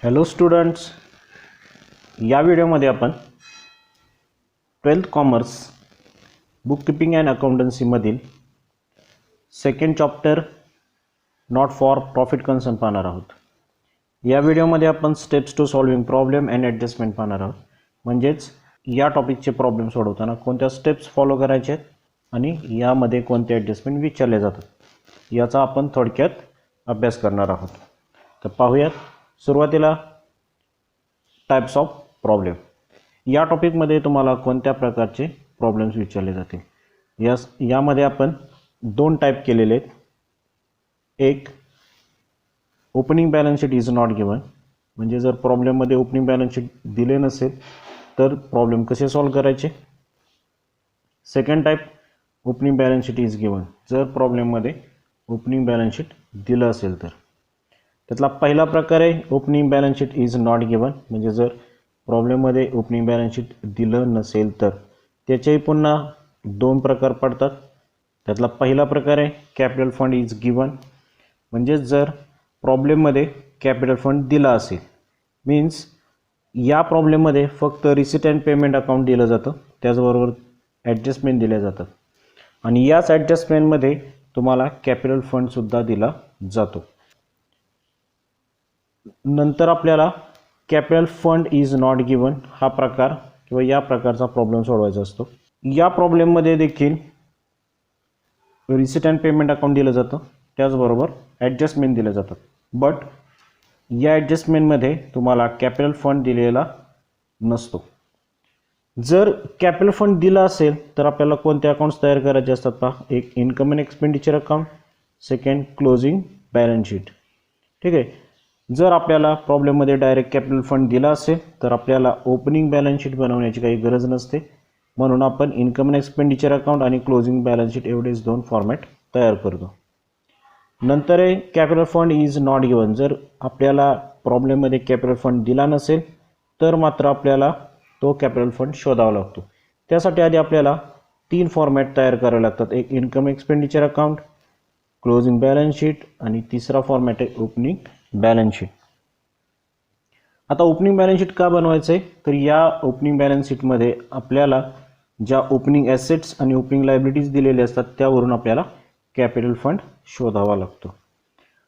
Hello students, या व्हिडिओमध्ये आपण 12th कॉमर्स बुककीपिंग अँड अकाउंटन्सीमधील second chapter not for profit concern पाहणार आहोत. या व्हिडिओमध्ये आपण steps to solving problem and adjustment पाहणार आहोत. म्हणजेच या टॉपिकचे प्रॉब्लेम सोडवताना कोणत्या स्टेप्स फॉलो करायचे आहेत आणि यामध्ये कोणते ॲडजस्टमेंट विचारले जातात याचा आपण थोडक्यात अभ्यास करणार आहोत. तर पाहूयात. सुरुवातीला टाइप्स ऑफ प्रॉब्लेम. या टॉपिकमध्ये तुम्हाला कोणत्या प्रकारचे प्रॉब्लेम्स विचारले जातील यामध्ये आपण दोन टाइप केलेले आहेत. एक, opening balance sheet is not given, म्हणजे जर प्रॉब्लेममध्ये ओपनिंग बॅलन्स शीट दिले नसेल तर प्रॉब्लेम कसे सॉल्व करायचे. Second type, opening balance sheet is given, जर प्रॉब्लेममध्ये ओपनिंग बॅलन्स शीट दिलं असेल तर. त्यातला पहिला प्रकार आहे opening balance sheet is not given, म्हणजे जर प्रॉब्लेममध्ये ओपनिंग बॅलन्स शीट दिलं नसेल तर. त्याचेही पुन्हा दोन प्रकार पडतात. त्यातला पहिला प्रकार आहे कॅपिटल फंड इज गिवन, म्हणजे जर प्रॉब्लेममध्ये कॅपिटल फंड दिला असेल, मीन्स या प्रॉब्लेममध्ये फक्त रिसिट अँड पेमेंट अकाउंट दिलं जातं, त्याचबरोबर ॲडजस्टमेंट दिल्या जातात आणि याच ॲडजस्टमेंटमध्ये तुम्हाला कॅपिटल फंडसुद्धा दिला जातो. नंतर आपल्याला capital fund is not given हा प्रकार किंवा या प्रकारचा प्रॉब्लेम सोडवायचा असतो. या प्रॉब्लेममध्ये देखील रिसिट अँड पेमेंट अकाउंट दिलं जातं, त्याचबरोबर ॲडजस्टमेंट दिले जातात. बट या ॲडजस्टमेंटमध्ये तुम्हाला कॅपिटल फंड दिलेला नसतो. जर कॅपिटल फंड दिला असेल तर आपल्याला कोणते अकाउंट्स तयार करायचे असतात पहा. एक, income and expenditure account. Second, closing balance sheet. ठीक आहे. जर आपल्याला प्रॉब्लेममध्ये डायरेक्ट कॅपिटल फंड दिला असेल तर आपल्याला ओपनिंग बॅलन्स शीट बनवण्याची काही गरज नसते, म्हणून आपण इन्कम अँड एक्सपेंडिचर अकाउंट आणि क्लोजिंग बॅलन्स शीट एवढेच दोन फॉर्मॅट तयार करतो. नंतर आहे capital fund is not given, जर आपल्याला प्रॉब्लेममध्ये कॅपिटल फंड दिला नसेल तर मात्र आपल्याला तो कॅपिटल फंड शोधावा लागतो. त्यासाठी आधी आपल्याला तीन फॉर्मॅट तयार करावे लागतात. एक, income expenditure account, closing balance sheet आणि तिसरा फॉर्मॅट आहे ओपनिंग बॅलन्स शीट. आता ओपनिंग बॅलन्स शीट का बनवायचं आहे तर या ओपनिंग बॅलन्स शीटमध्ये आपल्याला ज्या ओपनिंग ॲसेट्स आणि ओपनिंग लायबिलिटीज दिलेले असतात त्यावरून आपल्याला कॅपिटल फंड शोधावा लागतो.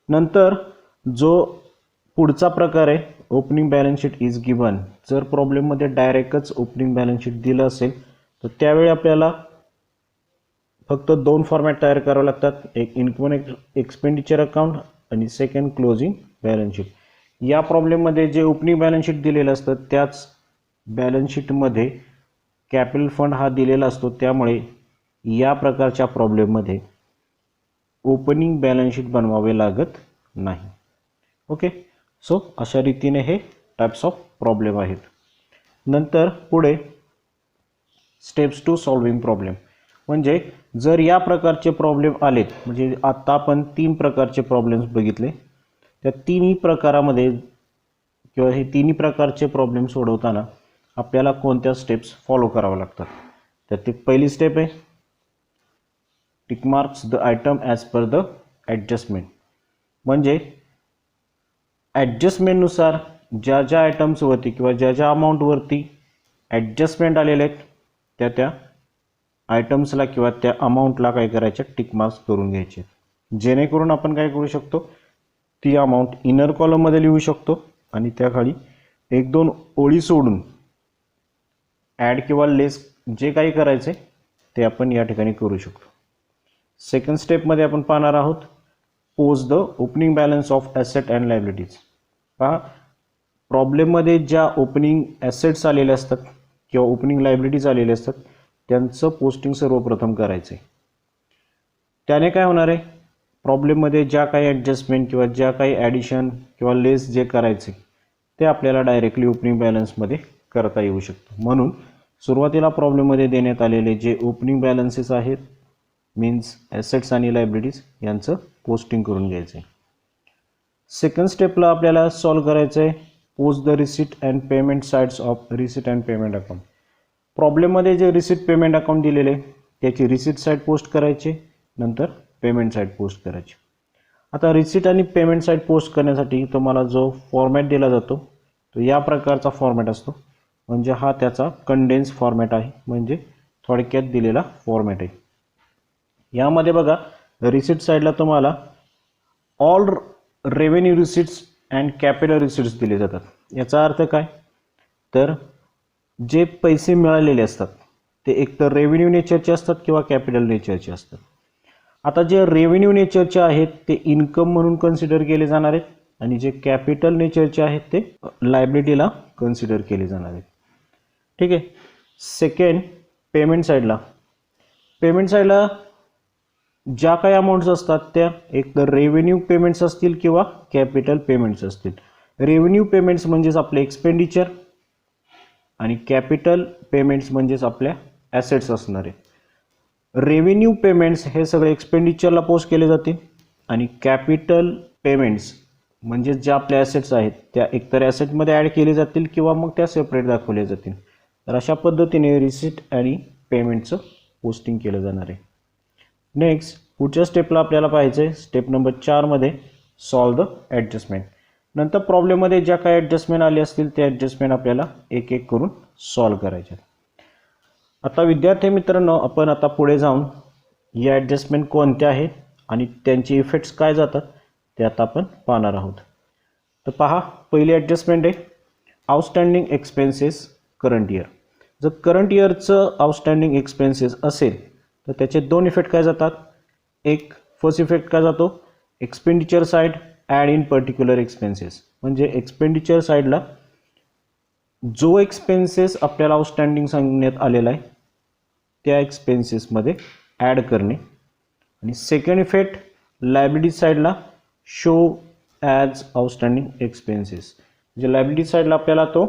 नंतर जो पुढचा प्रकार आहे opening balance sheet is given, जर प्रॉब्लेममध्ये डायरेक्टच ओपनिंग बॅलन्स शीट दिलं असेल तर त्यावेळी आपल्याला फक्त दोन फॉर्मॅट तयार करावे लागतात. एक, इन्कम एक्सपेंडिचर अकाउंट आणि सेकंड, क्लोजिंग बॅलन्स शीट. या प्रॉब्लेममध्ये जे ओपनिंग बॅलन्स शीट दिलेलं असतं त्याच बॅलन्स शीटमध्ये कॅपिटल फंड हा दिलेला असतो, त्यामुळे या प्रकारच्या प्रॉब्लेममध्ये ओपनिंग बॅलन्स शीट बनवावे लागत नाही. ओके. सो अशा रीतीने हे टाइप्स ऑफ प्रॉब्लेम आहेत. नंतर पुढे स्टेप्स टू सॉल्विंग प्रॉब्लेम, म्हणजे जर या प्रकारचे प्रॉब्लेम आलेत, म्हणजे आत्ता आपण तीन प्रकारचे प्रॉब्लेम्स बघितले, त्या तिन्ही प्रकारामध्ये किंवा हे तिन्ही प्रकारचे प्रॉब्लेम सोडवताना आपल्याला कोणत्या स्टेप्स फॉलो कराव्या लागतात. त्यात पहिली स्टेप आहे tick marks the item as per the adjustment, म्हणजे ॲडजस्टमेंटनुसार ज्या ज्या आयटम्सवरती किंवा ज्या ज्या अमाऊंटवरती ॲडजस्टमेंट आलेले आहेत त्या त्या आयटम्सला किंवा त्या अमाऊंटला काय करायचे, टिक मार्क्स करून घ्यायचे, जेणेकरून आपण काय करू शकतो, ती अमाऊंट इनर कॉलममध्ये लिहू शकतो आणि त्याखाली एक दोन ओळी सोडून ॲड किंवा लेस जे काही करायचे ते आपण या ठिकाणी करू शकतो. सेकंड स्टेपमध्ये आपण पाहणार आहोत post the opening balance of asset and liabilities. पहा, प्रॉब्लेममध्ये ज्या ओपनिंग ॲसेट्स आलेले असतात किंवा ओपनिंग लायबिलिटीज आलेले असतात त्यांचं पोस्टिंग सर्वप्रथम करायचं आहे. त्याने काय होणार आहे, प्रॉब्लेममध्ये ज्या काही ॲडजस्टमेंट किंवा ज्या काही ॲडिशन किंवा लेस जे करायचे ते आपल्याला डायरेक्टली ओपनिंग बॅलन्समध्ये करता येऊ शकतं. म्हणून सुरुवातीला प्रॉब्लेममध्ये देण्यात आलेले जे ओपनिंग बॅलन्सेस आहेत, मीन्स ॲसेट्स आणि लायबिलिटीज, यांचं पोस्टिंग करून घ्यायचं आहे. सेकंड स्टेपला आपल्याला सॉल्व करायचं आहे post the receipt and payment sides of receipt and payment account. प्रॉब्लेममध्ये जे रिसिट पेमेंट अकाउंट दिलेले त्याची रिसिट साईड पोस्ट करायची, नंतर पेमेंट साईड पोस्ट करायची. आता रिसिट आणि पेमेंट साईड पोस्ट करण्यासाठी तुम्हाला जो फॉर्मॅट दिला जातो तो या प्रकारचा फॉर्मॅट असतो, म्हणजे हा त्याचा कंडेन्स फॉर्मॅट आहे, म्हणजे थोडक्यात दिलेला फॉर्मॅट आहे. यामध्ये बघा रिसिट साईडला तुम्हाला all revenue receipts and capital receipts दिले जातात. याचा अर्थ काय, तर जे पैसे मिळालेले असतात ते एकतर रेव्हेन्यू नेचरचे असतात किंवा कॅपिटल नेचरचे असतात. आता जे रेव्हेन्यू नेचरचे आहेत ते इन्कम म्हणून कन्सिडर केले जाणार आहेत आणि जे कॅपिटल नेचरचे आहेत ते लायबिलिटीला कन्सिडर केले जाणार आहेत. ठीक आहे. सेकंड, पेमेंट साईडला ज्या काही अमाऊंट्स असतात त्या एक तर रेव्हेन्यू पेमेंट्स असतील किंवा कॅपिटल पेमेंट्स असतील. रेव्हेन्यू पेमेंट्स म्हणजेच आपले एक्सपेंडिचर आणि कॅपिटल पेमेंट्स म्हणजेच आपल्या ॲसेट्स असणार आहे. रेव्हेन्यू पेमेंट्स हे सगळे एक्सपेंडिचरला पोस्ट केले जातील आणि कॅपिटल पेमेंट्स म्हणजे ज्या आपल्या ॲसेट्स आहेत त्या एकतर ॲसेटमध्ये ॲड केले जातील किंवा मग त्या सेपरेट दाखवल्या जातील. तर अशा पद्धतीने रिसिट आणि पेमेंटचं पोस्टिंग केलं जाणार आहे. नेक्स्ट पुढच्या स्टेपला आपल्याला पाहायचं आहे, स्टेप नंबर 4 मध्ये सॉल्व द ॲडजस्टमेंट. नंतर प्रॉब्लेममध्ये ज्या काही ॲडजस्टमेंट आले असतील ते ॲडजस्टमेंट आपल्याला एक एक करून सॉल्व करायचे. आता विद्यार्थी मित्रांनो, आपण आता पुढे जाऊन या ॲडजस्टमेंट कोणत्या आहेत आणि त्यांचे इफेक्ट्स काय जातात ते आता आपण पाहणार आहोत. तर पहा, पहिली ॲडजस्टमेंट आहे आउटस्टँडिंग एक्सपेन्सेस करंट इयर. जर करंट इयरचं आउटस्टँडिंग एक्सपेन्सेस असेल तर त्याचे दोन इफेक्ट काय जातात. एक फर्स्ट इफेक्ट काय जातो, expenditure side add in particular expenses, म्हणजे एक्सपेंडिचर साईडला जो एक्सपेन्सेस आपल्याला आउटस्टँडिंग सांगण्यात आलेला आहे त्या एक्सपेन्सेसमध्ये ॲड करणे. आणि सेकंड इफेक्ट लायबिलिटी साईडला शो ॲज आउटस्टँडिंग एक्सपेन्सेस, म्हणजे लायबिलिटी साईडला आपल्याला तो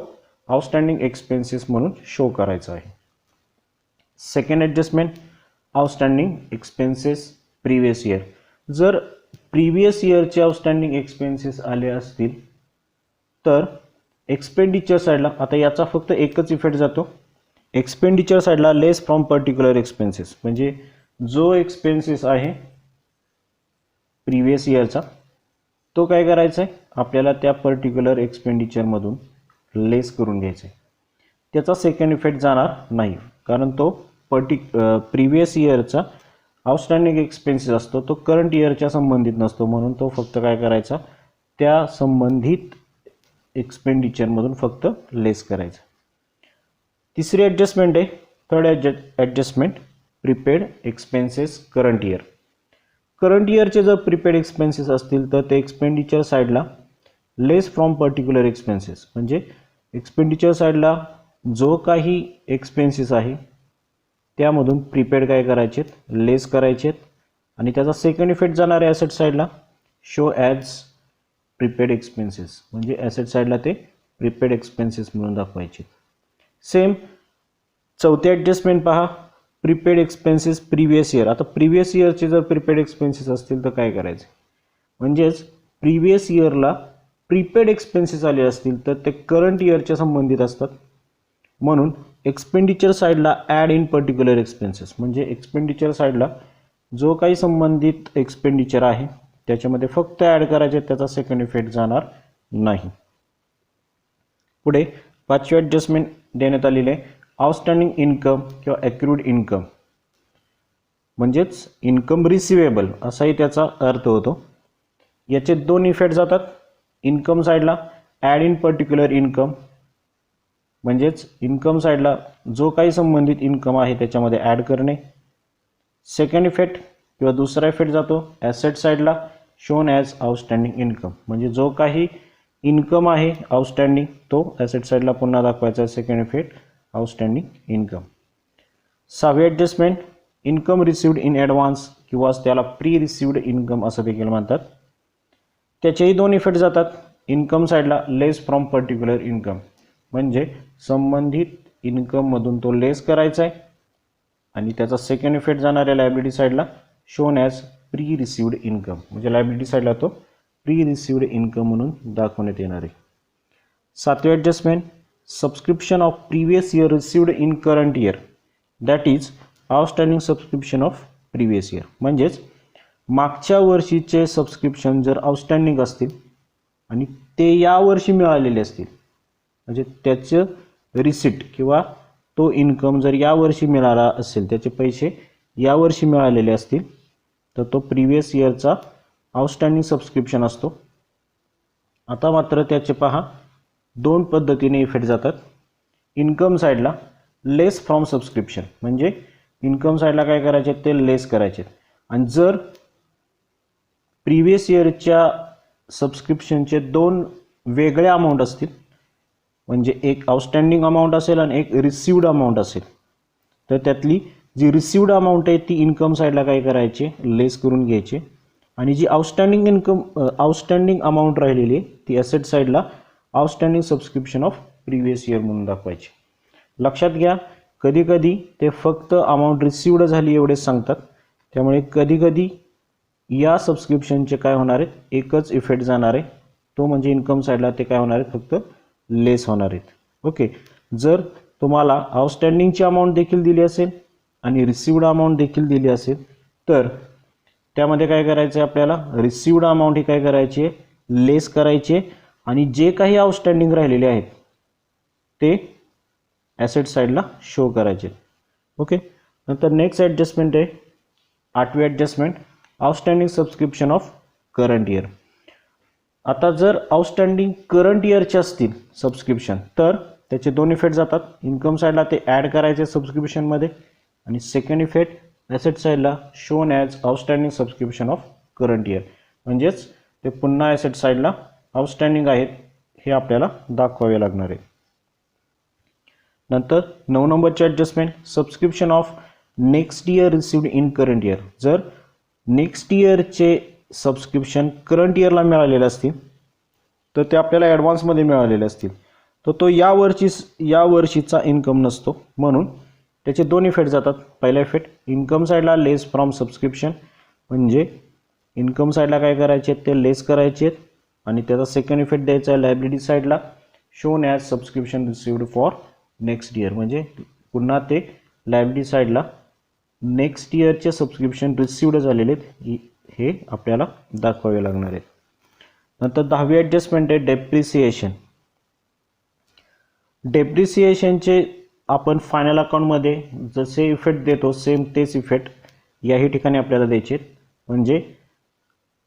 आउटस्टँडिंग एक्सपेन्सेस म्हणून शो करायचा आहे. Second adjustment outstanding expenses previous year. जर प्रिव्हियस इयरचे आउटस्टँडिंग एक्सपेन्सेस आले असतील तर एक्सपेंडिचर साईडला, आता याचा फक्त एकच इफेक्ट जातो, एक्सपेंडिचर साईडला लेस फ्रॉम पर्टिक्युलर एक्सपेन्सेस, म्हणजे जो एक्सपेन्सेस आहे प्रिव्हियस इयरचा तो काय करायचा आहे, आपल्याला त्या पर्टिक्युलर एक्सपेंडिचरमधून लेस करून घ्यायचा आहे. त्याचा सेकंड इफेक्ट जाणार नाही, कारण तो प्रिव्हियस इयरचा आउटस्टँडिंग एक्सपेन्सेस असतो तो करंट इयरच्या संबंधित नसतो, म्हणून तो फक्त काय करायचा, त्या संबंधित एक्सपेंडिचरमधून फक्त लेस करायचा. तिसरी ॲडजस्टमेंट आहे third adjustment prepaid expenses current year. Current इयरचे जर प्रीपेड एक्सपेन्सेस असतील तर ते एक्सपेंडिचर साईडला लेस फ्रॉम पर्टिक्युलर एक्सपेन्सेस, म्हणजे एक्सपेंडिचर साईडला जो काही एक्सपेन्सेस आहे त्यामधून प्रीपेड काय करायचेत, लेस करायचेत. आणि त्याचा सेकंड इफेक्ट जाणार आहे ॲसेट साईडला शो ॲज प्रीपेड एक्सपेन्सेस, म्हणजे ॲसेट साईडला ते प्रीपेड एक्सपेन्सेस म्हणून दाखवायचे. सेम चौथी ॲडजस्टमेंट पहा, प्रीपेड एक्सपेन्सेस प्रिव्हियस इयर. आता प्रिव्हियस इयरचे जर प्रीपेड एक्सपेन्सेस असतील तर काय करायचे, म्हणजेच प्रिव्हियस इयरला प्रीपेड एक्सपेन्सेस आले असतील तर ते करंट इयरच्या संबंधित असतात, म्हणून एक्सपेंडिचर साईडला ॲड इन पर्टिक्युलर एक्सपेन्सेस, म्हणजे एक्सपेंडिचर साईडला जो काही संबंधित एक्सपेंडिचर आहे त्याच्यामध्ये फक्त ॲड करायचे, त्याचा सेकंड इफेक्ट जाणार नाही. पुढे पाचवी ॲडजस्टमेंट देण्यात आलेली आहे आउटस्टँडिंग इन्कम किंवा ॲक्युर्ड इन्कम, म्हणजेच इन्कम रिसिवेबल असाही त्याचा अर्थ होतो. याचे दोन इफेक्ट जातात. इन्कम साईडला ॲड इन पर्टिक्युलर इन्कम, म्हणजेच इन्कम साईडला जो काही संबंधित इन्कम आहे त्याच्यामध्ये ॲड करणे. सेकंड इफेक्ट किंवा दुसरा इफेक्ट जातो ॲसेट साईडला शोन ॲज आउटस्टँडिंग इन्कम, म्हणजे जो काही इन्कम आहे आउटस्टँडिंग तो ॲसेट साईडला पुन्हा दाखवायचा. Second effect outstanding income. सहावी adjustment income received in advance किंवा त्याला प्री रिसिव्ड इन्कम असं देखील म्हणतात. त्याचेही दोन इफेक्ट जातात. इन्कम साईडला लेस फ्रॉम पर्टिक्युलर इन्कम, म्हणजे संबंधित इन्कममधून तो लेस करायचा आहे. आणि त्याचा सेकंड इफेक्ट जाणार आहे लायबिलिटी साईडला shown as pre received income, म्हणजे लायबिलिटी साईडला तो प्री रिसिव्ड इन्कम म्हणून दाखवण्यात येणार आहे. सातवी adjustment subscription of previous year received in current year, that is outstanding subscription of previous year, म्हणजेच मागच्या वर्षीचे सबस्क्रिप्शन जर आउटस्टँडिंग असतील आणि ते या वर्षी मिळालेले असतील, म्हणजे त्याचं रिसिट किंवा तो इन्कम जर या वर्षी मिळाला असेल, त्याचे पैसे या वर्षी मिळालेले असतील, तर तो प्रिव्हियस इयरचा आउटस्टँडिंग सबस्क्रिप्शन असतो. आता मात्र त्याचे पहा दोन पद्धतीने इफेक्ट जातात. इन्कम साईडला लेस फ्रॉम सबस्क्रिप्शन, म्हणजे इन्कम साईडला काय करायचे ते लेस करायचे. आणि जर प्रिव्हियस इयरच्या सबस्क्रिप्शनचे दोन वेगळे अमाऊंट असतील, म्हणजे एक आउटस्टँडिंग अमाऊंट असेल आणि एक रिसिव्ड अमाऊंट असेल, तर त्यातली जी रिसिव्ड अमाऊंट आहे ती इन्कम साईडला काय करायचे लेस करून घ्यायचे आणि जी आउटस्टँडिंग अमाऊंट राहिलेली आहे ती ॲसेट साईडला outstanding subscription of previous year म्हणून दाखवायचे. लक्षात घ्या, कधीकधी ते फक्त अमाऊंट रिसिव्ड झाली एवढेच सांगतात, त्यामुळे कधीकधी या सबस्क्रिप्शनचे काय होणार आहेत एकच इफेक्ट जाणार आहे, तो म्हणजे इन्कम साईडला ते काय होणार आहेत फक्त लेस होणार आहेत. ओके, जर तुम्हाला आउटस्टँडिंगची अमाऊंट देखील दिली असेल आणि रिसिव्ड अमाऊंट देखील दिली असेल, तर त्यामध्ये काय करायचं आहे आपल्याला, रिसिव्ड अमाऊंट ही काय करायची आहे लेस करायची आणि जे काही आउटस्टँडिंग राहिलेले आहेत ते ॲसेट साईडला शो करायचे. ओके, नंतर नेक्स्ट ॲडजस्टमेंट आहे 8वी adjustment, outstanding subscription of current year. आता जर आउटस्टँडिंग करंट इयरचे असतील सबस्क्रिप्शन, तर त्याचे दोन इफेक्ट जातात. इन्कम साईडला ते ॲड करायचे सबस्क्रिप्शनमध्ये आणि सेकंड इफेक्ट ॲसेट साईडला shown as outstanding subscription of current year, म्हणजेच ते पुन्हा ॲसेट साईडला आउटस्टँडिंग आहेत हे आपल्याला दाखवावे लागणार आहे. नंतर 9 नंबरचे adjustment, subscription of next year received in current year. जर नेक्स्ट इयरचे सबस्क्रिप्शन करंट इयरला मिळालेले असतील, तर ते आपल्याला ॲडव्हान्समध्ये मिळालेले असतील, तर तो या वर्षीचा इन्कम नसतो, म्हणून त्याचे दोन इफेक्ट जातात. पहिला इफेक्ट इन्कम साईडला लेस फ्रॉम सबस्क्रिप्शन, म्हणजे इन्कम साईडला काय करायचे ते लेस करायचे आणि त्याचा सेकंड इफेक्ट द्यायचा आहे लायबिलिटी साईडला shown as subscription received for next year, म्हणजे पुन्हा ते लायबिलिटी साईडला नेक्स्ट इयरचे सबस्क्रिप्शन रिसिव्ड झालेले हे आपल्याला दाखवावे लागणार आहेत. नंतर 10वी ॲडजस्टमेंट आहे डेप्रिसिएशन. डेप्रिसिएशनचे आपण फायनल अकाउंटमध्ये जसे इफेक्ट देतो सेम तेच इफेक्ट याही ठिकाणी आपल्याला द्यायचे, म्हणजे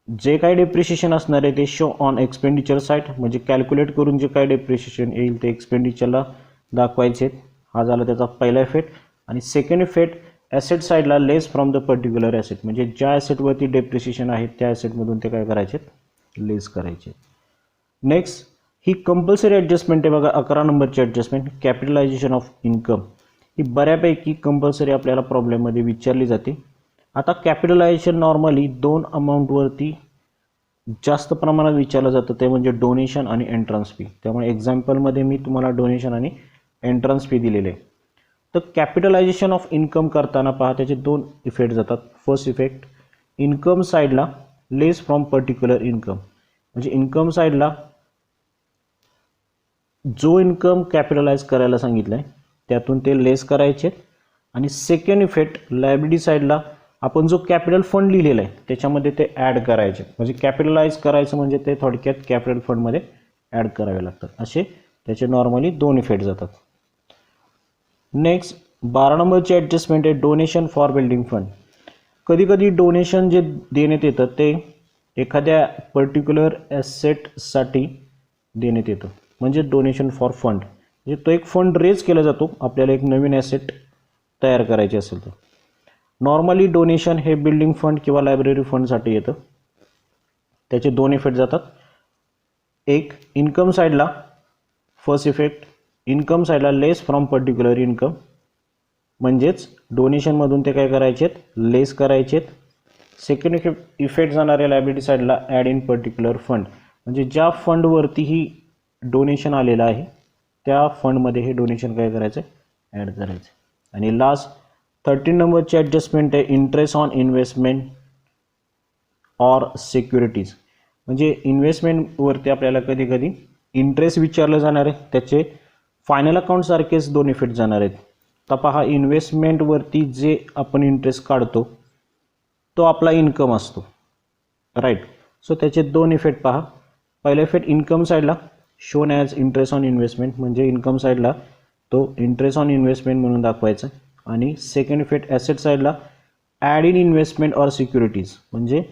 जे काही डेप्रिसिएशन असणार आहे ते शो ऑन एक्सपेंडिचर साईड, म्हणजे कॅल्क्युलेट करून जे काही डेप्रिसिएशन येईल ते एक्सपेंडिचरला दाखवायचे. हा झाला त्याचा पहिला इफेक्ट. आणि सेकंड इफेक्ट ॲसेट साईडला less from the particular asset, म्हणजे ज्या ॲसेटवरती डेप्रिसिएशन आहे त्या ॲसेटमधून ते काय करायचे लेस करायचे. नेक्स्ट ही कंपल्सरी ॲडजस्टमेंट आहे बघा 11 नंबरची ॲडजस्टमेंट, कॅपिटलायझेशन ऑफ इन्कम. ही बऱ्यापैकी कंपल्सरी आपल्याला प्रॉब्लेममध्ये विचारली जाते. आता कॅपिटलायझेशन नॉर्मली दोन अमाऊंटवरती जास्त प्रमाणात विचारलं जातं, ते म्हणजे डोनेशन आणि एंट्रन्स फी. त्यामुळे एक्झाम्पलमध्ये मी तुम्हाला डोनेशन आणि एंट्रन्स फी दिलेले आहे. तर कॅपिटलायझेशन ऑफ इन्कम करताना पहा त्याचे दोन इफेक्ट जातात. फर्स्ट इफेक्ट इन्कम साईडला लेस फ्रॉम पर्टिक्युलर इन्कम, म्हणजे इन्कम साईडला जो इन्कम कॅपिटलाइज करायला सांगितलं आहे त्यातून ते लेस करायचे. आणि सेकंड इफेक्ट लायबिलिटी साईडला आपण जो कॅपिटल फंड लिहिलेला आहे त्याच्यामध्ये ते ॲड करायचे, म्हणजे कॅपिटलाइज करायचं म्हणजे ते थोडक्यात कॅपिटल फंडमध्ये ॲड करावे लागतात. असे त्याचे नॉर्मली दोन इफेक्ट जातात. नेक्स्ट 12 नंबरची ॲडजस्टमेंट आहे डोनेशन फॉर बिल्डिंग फंड. कधीकधी डोनेशन जे देण्यात येतं ते एखाद्या पर्टिक्युलर ॲसेटसाठी देण्यात येतं, म्हणजे डोनेशन फॉर फंड, म्हणजे तो एक फंड रेज केला जातो आपल्याला एक नवीन ॲसेट तयार करायचे असेल तर. नॉर्मली डोनेशन हे बिल्डिंग फंड किंवा लायब्ररी फंडसाठी येतं. त्याचे दोन इफेक्ट जातात. एक इन्कम साईडला फर्स्ट इफेक्ट इन्कम साईडला लेस फ्रॉम पर्टिक्युलर इन्कम, म्हणजेच डोनेशनमधून ते काय करायचेत लेस करायचेत. सेकंड इफेक्ट जाणारे लायबिलिटी साईडला ॲड इन पर्टिक्युलर फंड, म्हणजे ज्या फंडवरती ही डोनेशन आलेलं आहे त्या फंडमध्ये हे डोनेशन काय करायचं ॲड करायचं. आणि लास्ट 13 नंबरची ॲडजस्टमेंट आहे interest on investment or securities, म्हणजे इन्व्हेस्टमेंटवरती आपल्याला कधी कधी इंटरेस्ट विचारलं जाणार आहे, त्याचे फायनल अकाउंटसारखेच दोन इफेक्ट जाणार आहेत. तर पहा इन्व्हेस्टमेंटवरती जे आपण इंटरेस्ट काढतो तो आपला इन्कम असतो, राईट. सो त्याचे दोन इफेक्ट पहा. पहिला इफेक्ट इन्कम साईडला shown as interest on investment, म्हणजे इन्कम साईडला तो इंटरेस्ट ऑन इन्व्हेस्टमेंट म्हणून दाखवायचा. आणि सेकंड इफेक्ट ॲसेट साईडला add in investment or securities, म्हणजे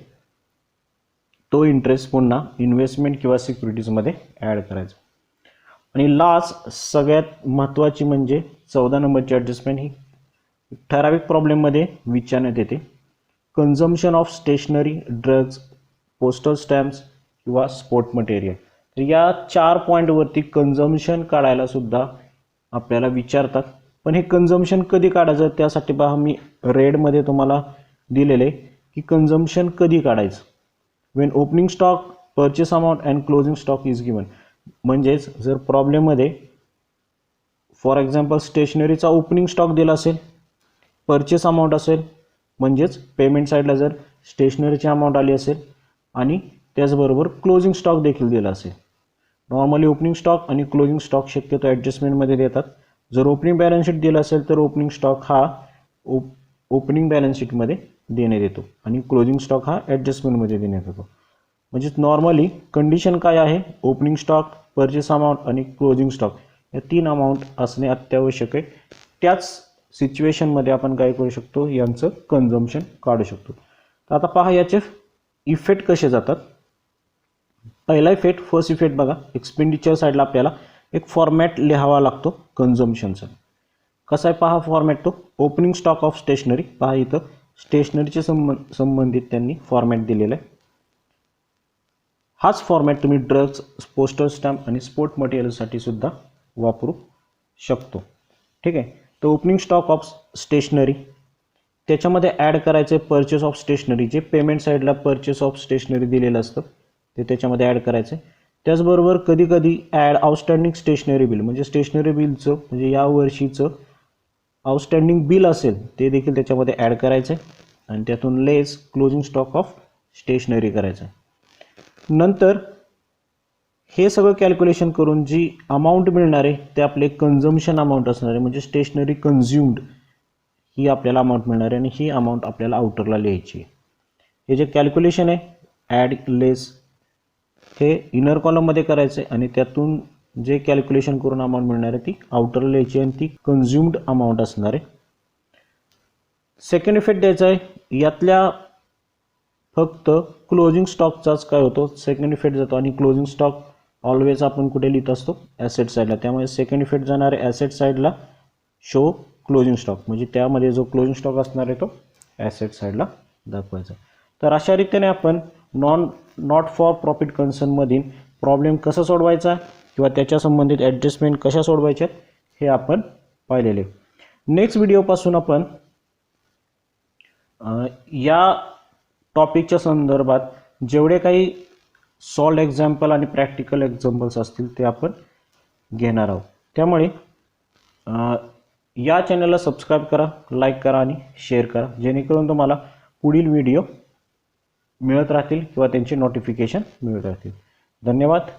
तो इंटरेस्ट पुन्हा इन्व्हेस्टमेंट किंवा सिक्युरिटीजमध्ये ॲड करायचा. आणि लास्ट सगळ्यात महत्त्वाची म्हणजे 14 नंबरची ॲडजस्टमेंट, ही ठराविक प्रॉब्लेममध्ये विचारण्यात येते. Consumption of stationery, drugs, postal stamps किंवा स्पोर्ट मटेरियल. तर या 4 पॉईंटवरती कन्झम्पशन काढायला सुद्धा आपल्याला विचारतात. पण हे कन्झम्पशन कधी काढायचं त्यासाठी पहा मी रेडमध्ये तुम्हाला दिलेले की कन्झम्पशन कधी काढायचं. Wien opening stock, purchase amount and closing stock is given. म्हणजेच जर प्रॉब्लेममध्ये फॉर एक्झाम्पल स्टेशनरीचा ओपनिंग स्टॉक दिला असेल, परचेस अमाऊंट असेल, म्हणजेच पेमेंट साईडला जर स्टेशनरीची अमाऊंट आली असेल आणि त्याचबरोबर क्लोजिंग स्टॉक देखील दिला असेल. नॉर्मली ओपनिंग स्टॉक आणि क्लोजिंग स्टॉक शक्यतो ॲडजस्टमेंटमध्ये देतात. जर ओपनिंग बॅलन्स शीट दिलं असेल तर ओपनिंग स्टॉक हा ओपनिंग बॅलन्स शीटमध्ये देण्यात येतो आणि क्लोजिंग स्टॉक हा ॲडजस्टमेंटमध्ये देण्यात येतो. म्हणजेच नॉर्मली कंडिशन काय आहे, ओपनिंग स्टॉक, परचेस अमाऊंट आणि क्लोजिंग स्टॉक या 3 अमाऊंट असणे अत्यावश्यक आहे. त्याच सिच्युएशनमध्ये आपण काय करू शकतो, यांचं कन्झम्पशन काढू शकतो. तर आता पहा याचे इफेक्ट कसे जातात. पहिला इफेक्ट, फर्स्ट इफेक्ट बघा, एक्सपेंडिचर साईडला आपल्याला एक फॉर्मॅट लिहावा लागतो कन्झम्पशनचा. कसा आहे पहा फॉर्मॅट तो. ओपनिंग स्टॉक ऑफ स्टेशनरी, पहा इथं स्टेशनरीचे संबंधित त्यांनी फॉर्मॅट दिलेला आहे. हाच फॉर्मॅट तुम्ही ड्रग्ज, पोस्टल स्टॅम्प आणि स्पोर्ट मटेरियलसाठी सुद्धा वापरू शकतो. ठीक आहे. तर ओपनिंग स्टॉक ऑफ स्टेशनरी, त्याच्यामध्ये ॲड करायचे परचेस ऑफ स्टेशनरी, जे पेमेंट साईडला परचेस ऑफ स्टेशनरी दिलेलं असतं ते त्याच्यामध्ये ॲड करायचं. त्याचबरोबर कधी कधी ॲड आउटस्टँडिंग स्टेशनरी बिल, म्हणजे स्टेशनरी बिलचं म्हणजे या वर्षीचं आउटस्टँडिंग बिल असेल ते देखील त्याच्यामध्ये ॲड करायचं आहे आणि त्यातून लेस क्लोजिंग स्टॉक ऑफ स्टेशनरी करायचं आहे. नंतर हे सगळं कॅल्क्युलेशन करून जी अमाऊंट मिळणार आहे ते आपले कन्झम्पशन अमाऊंट असणार आहे, म्हणजे स्टेशनरी कन्झ्युम्ड ही आपल्याला अमाऊंट मिळणार आहे आणि ही अमाऊंट आपल्याला आउटरला लिहायची आहे. हे जे कॅल्क्युलेशन आहे ॲड लेस हे इनर कॉलममध्ये करायचं आहे आणि त्यातून जे कॅल्क्युलेशन करून अमाऊंट मिळणार आहे ती आउटरला लिहायची आणि ती कन्झ्युम्ड अमाऊंट असणार आहे. सेकंड इफेक्ट द्यायचा आहे, यातल्या फक्त क्लोजिंग स्टॉकचाच काय होतो सेकंड इफेक्ट जातो आणि क्लोजिंग स्टॉक ऑलवेज आपण कुठे लिहित असतो, ॲसेट साईडला. त्यामुळे सेकंड इफेक्ट जाणार आहे ॲसेट साईडला, शो क्लोजिंग स्टॉक, म्हणजे त्यामध्ये जो क्लोजिंग स्टॉक असणार आहे तो ॲसेट साईडला दाखवायचा. तर अशा रीतीने आपण नॉट फॉर प्रॉफिट कन्सर्नमधील प्रॉब्लेम कसा सोडवायचा किंवा त्याच्या संबंधित ॲडजस्टमेंट कशा सोडवायच्या हे आपण पाहिलेले. नेक्स्ट व्हिडिओपासून आपण या टॉपिकच्या संदर्भात जेवढे काही सॉल्ड एक्झाम्पल आणि प्रॅक्टिकल एक्झाम्पल्स असतील ते आपण घेणार आहोत. त्यामुळे या चॅनलला सबस्क्राईब करा, लाईक करा आणि शेअर करा, जेणेकरून तुम्हाला पुढील व्हिडिओ मिळत राहतील किंवा त्यांचे नोटिफिकेशन मिळत राहतील. धन्यवाद.